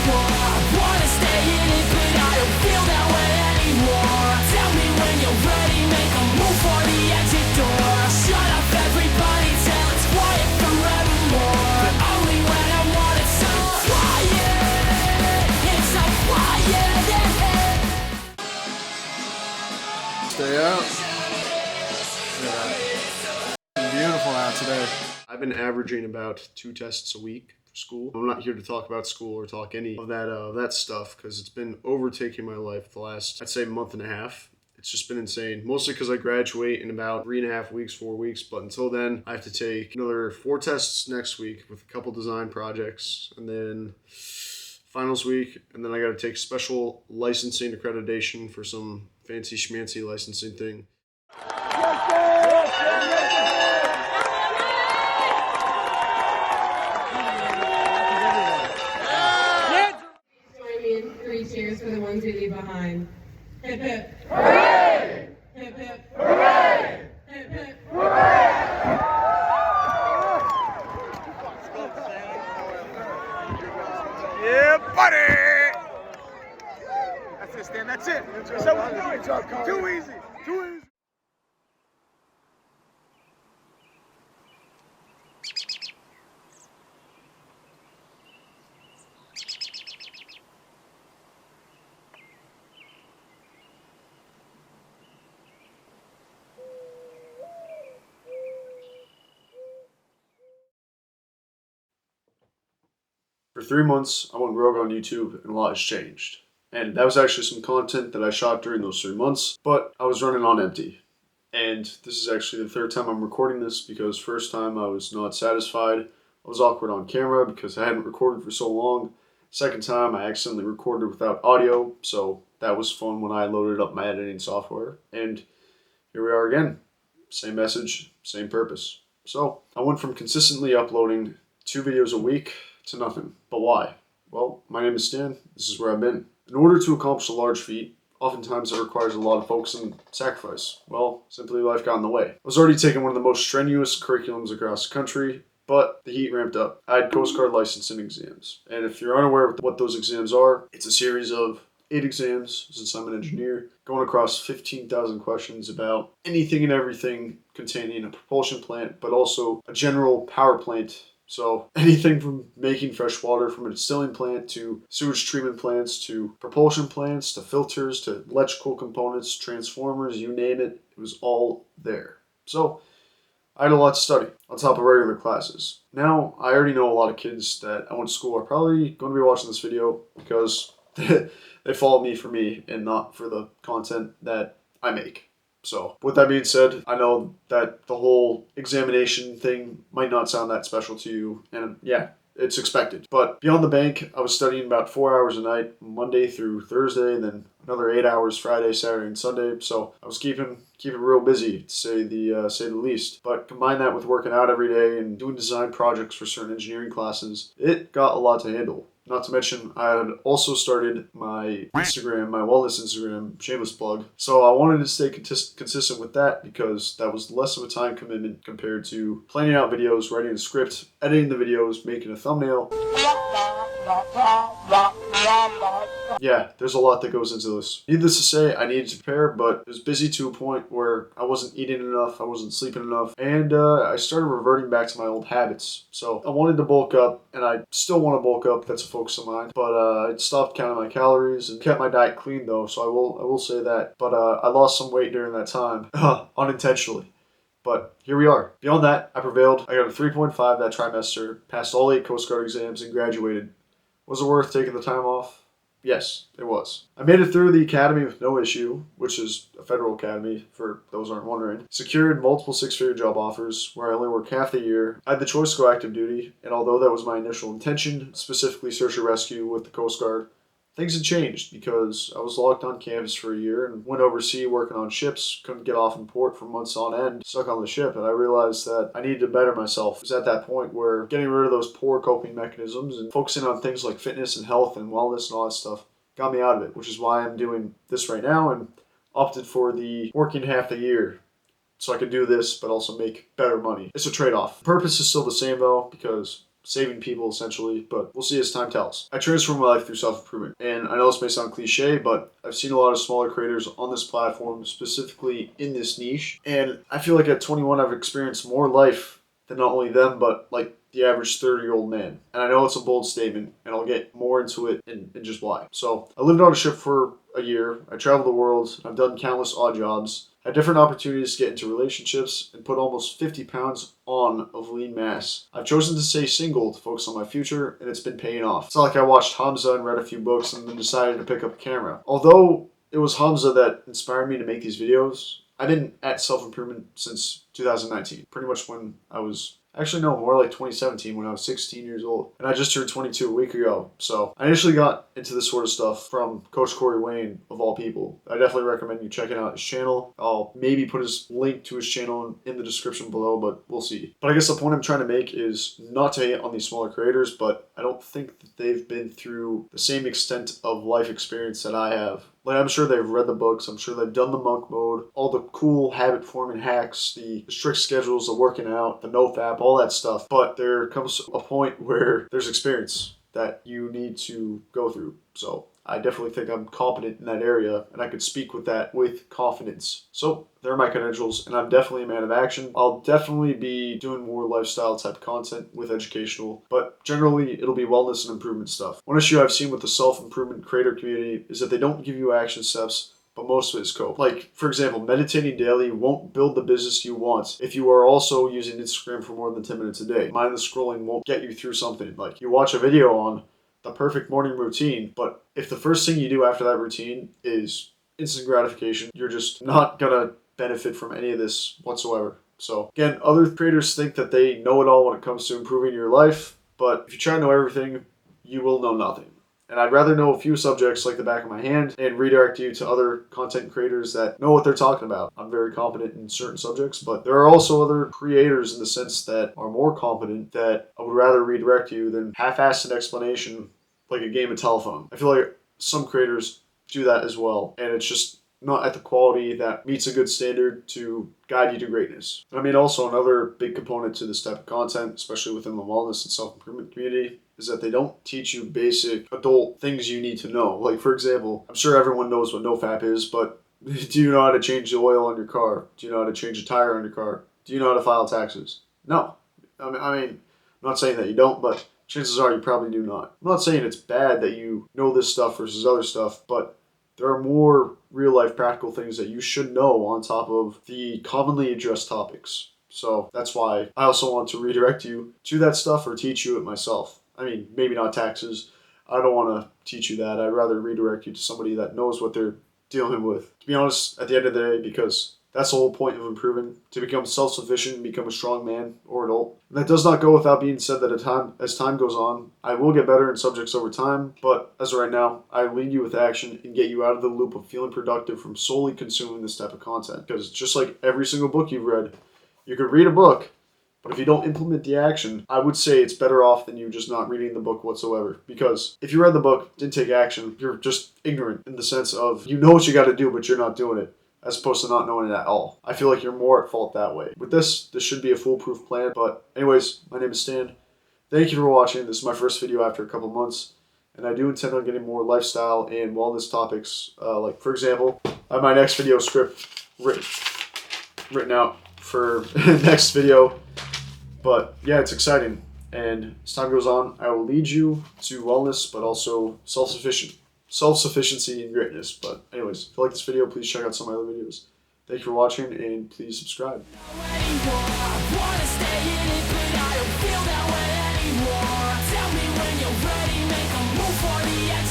more. I wanna stay in it, but I don't feel that way anymore. Tell me when you're ready, make a move for the exit door. Shut up everybody till it's quiet forevermore. But only when I want it so quiet. It's so quiet. Stay out. Beautiful out today. I've been averaging about 2 tests a week for school. I'm not here to talk about school or talk any of that stuff because it's been overtaking my life the last, I'd say, month and a half. It's just been insane, mostly because I graduate in about 3.5 weeks, 4 weeks. But until then, I have to take another 4 tests next week with a couple design projects, and then finals week, and then I got to take special licensing accreditation for some fancy schmancy licensing thing. Join me in 3 cheers for the ones we leave behind. Hip hip. Hooray! Hip hip. Hooray! Hip hip. Yeah, buddy! That's it, Stan. That's it. That's how we do it. Too easy. Too easy. For 3 months, I went rogue on YouTube, and a lot has changed. And that was actually some content that I shot during those 3 months, but I was running on empty. And this is actually the 3rd time I'm recording this because first time I was not satisfied. I was awkward on camera because I hadn't recorded for so long. Second time, I accidentally recorded without audio, so that was fun when I loaded up my editing software. And here we are again. Same message, same purpose. So I went from consistently uploading 2 videos a week to nothing. But why? Well, my name is Stan. This is where I've been. In order to accomplish a large feat, oftentimes it requires a lot of focus and sacrifice. Well, simply life got in the way. I was already taking one of the most strenuous curriculums across the country, but the heat ramped up. I had Coast Guard licensing exams. And if you're unaware of what those exams are, it's a series of 8 exams, since I'm an engineer, going across 15,000 questions about anything and everything containing a propulsion plant, but also a general power plant. So anything from making fresh water from a distilling plant to sewage treatment plants to propulsion plants to filters to electrical components, transformers, you name it, it was all there. So I had a lot to study on top of regular classes. Now, I already know a lot of kids that I went to school are probably going to be watching this video because they follow me for me and not for the content that I make. So, with that being said, I know that the whole examination thing might not sound that special to you, and yeah, it's expected. But beyond the bank, I was studying about 4 hours a night, Monday through Thursday, and then another 8 hours Friday, Saturday, and Sunday. So I was keeping real busy, to say the least. But combine that with working out every day and doing design projects for certain engineering classes, it got a lot to handle. Not to mention, I had also started my Instagram, my wellness Instagram, shameless plug. So I wanted to stay consistent with that because that was less of a time commitment compared to planning out videos, writing a script, editing the videos, making a thumbnail. Yeah, there's a lot that goes into this. Needless to say, I needed to prepare, but it was busy to a point where I wasn't eating enough, I wasn't sleeping enough, and I started reverting back to my old habits. So I wanted to bulk up, and I still want to bulk up, that's a focus of mine, but I stopped counting my calories and kept my diet clean though, so I will say that. But I lost some weight during that time, unintentionally. But here we are. Beyond that, I prevailed. I got a 3.5 that trimester, passed all 8 Coast Guard exams, and graduated. Was it worth taking the time off? Yes, it was. I made it through the academy with no issue, which is a federal academy, for those who aren't wondering. Secured multiple 6-figure job offers, where I only worked half the year. I had the choice to go active duty, and although that was my initial intention, specifically search and rescue with the Coast Guard, things had changed because I was locked on campus for a year and went overseas working on ships, couldn't get off in port for months on end, stuck on the ship, and I realized that I needed to better myself. It was at that point where getting rid of those poor coping mechanisms and focusing on things like fitness and health and wellness and all that stuff got me out of it, which is why I'm doing this right now and opted for the working half the year so I could do this but also make better money. It's a trade-off. The purpose is still the same though, because saving people essentially, but we'll see as time tells. I transform my life through self-improvement, and I know this may sound cliche, but I've seen a lot of smaller creators on this platform, specifically in this niche, and I feel like at 21 I've experienced more life than not only them, but like the average 30-year-old man. And I know it's a bold statement, and I'll get more into it and just why. So I lived on a ship for a year. I traveled the world. I've done countless odd jobs. Had different opportunities to get into relationships and put almost 50 pounds on of lean mass. I've chosen to stay single to focus on my future, and it's been paying off. It's not like I watched Hamza and read a few books and then decided to pick up a camera. Although it was Hamza that inspired me to make these videos, I've been at self-improvement since 2019, pretty much when I was, actually no, more like 2017 when I was 16 years old. And I just turned 22 a week ago. So I initially got into this sort of stuff from Coach Corey Wayne, of all people. I definitely recommend you checking out his channel. I'll maybe put his link to his channel in the description below, but we'll see. But I guess the point I'm trying to make is not to hate on these smaller creators, but I don't think that they've been through the same extent of life experience that I have. Like, I'm sure they've read the books, I'm sure they've done the monk mode, all the cool habit forming hacks, the strict schedules, the working out, the nofap, all that stuff. But there comes a point where there's experience that you need to go through. So I definitely think I'm competent in that area, and I could speak with that with confidence. So there are my credentials, and I'm definitely a man of action. I'll definitely be doing more lifestyle type content with educational, but generally it'll be wellness and improvement stuff. One issue I've seen with the self-improvement creator community is that they don't give you action steps, but most of it is code. Like, for example, meditating daily won't build the business you want if you are also using Instagram for more than 10 minutes a day. Mindless scrolling won't get you through something. Like, you watch a video on the perfect morning routine, but if the first thing you do after that routine is instant gratification, you're just not gonna benefit from any of this whatsoever. So again, other creators think that they know it all when it comes to improving your life, but if you try to know everything, you will know nothing. And I'd rather know a few subjects like the back of my hand and redirect you to other content creators that know what they're talking about. I'm very competent in certain subjects, but there are also other creators in the sense that are more competent that I would rather redirect you than half-assed an explanation like a game of telephone. I feel like some creators do that as well, and it's just not at the quality that meets a good standard to guide you to greatness. I mean, also another big component to this type of content, especially within the wellness and self-improvement community, is that they don't teach you basic adult things you need to know. Like, for example, I'm sure everyone knows what nofap is, but do you know how to change the oil on your car? Do you know how to change a tire on your car? Do you know how to file taxes? No. I mean, I'm not saying that you don't, but chances are you probably do not. I'm not saying it's bad that you know this stuff versus other stuff, but there are more real-life practical things that you should know on top of the commonly addressed topics. So that's why I also want to redirect you to that stuff or teach you it myself. I mean, maybe not taxes. I don't want to teach you that. I'd rather redirect you to somebody that knows what they're dealing with. To be honest, at the end of the day, because that's the whole point of improving, to become self-sufficient and become a strong man or adult. And that does not go without being said that as time goes on, I will get better in subjects over time, but as of right now, I lead you with action and get you out of the loop of feeling productive from solely consuming this type of content. Because just like every single book you've read, you could read a book, but if you don't implement the action, I would say it's better off than you just not reading the book whatsoever. Because if you read the book, didn't take action, you're just ignorant in the sense of you know what you got to do, but you're not doing it, as opposed to not knowing it at all. I feel like you're more at fault that way. With this should be a foolproof plan. But anyways, my name is Stan. Thank you for watching. This is my first video after a couple months. And I do intend on getting more lifestyle and wellness topics. Like, for example, I have my next video script written out for next video. But yeah, it's exciting, and as time goes on, I will lead you to wellness, but also self-sufficiency and greatness. But anyways, if you like this video, please check out some of my other videos. Thank you for watching, and please subscribe. I wanna stay in it, but I don't feel that way.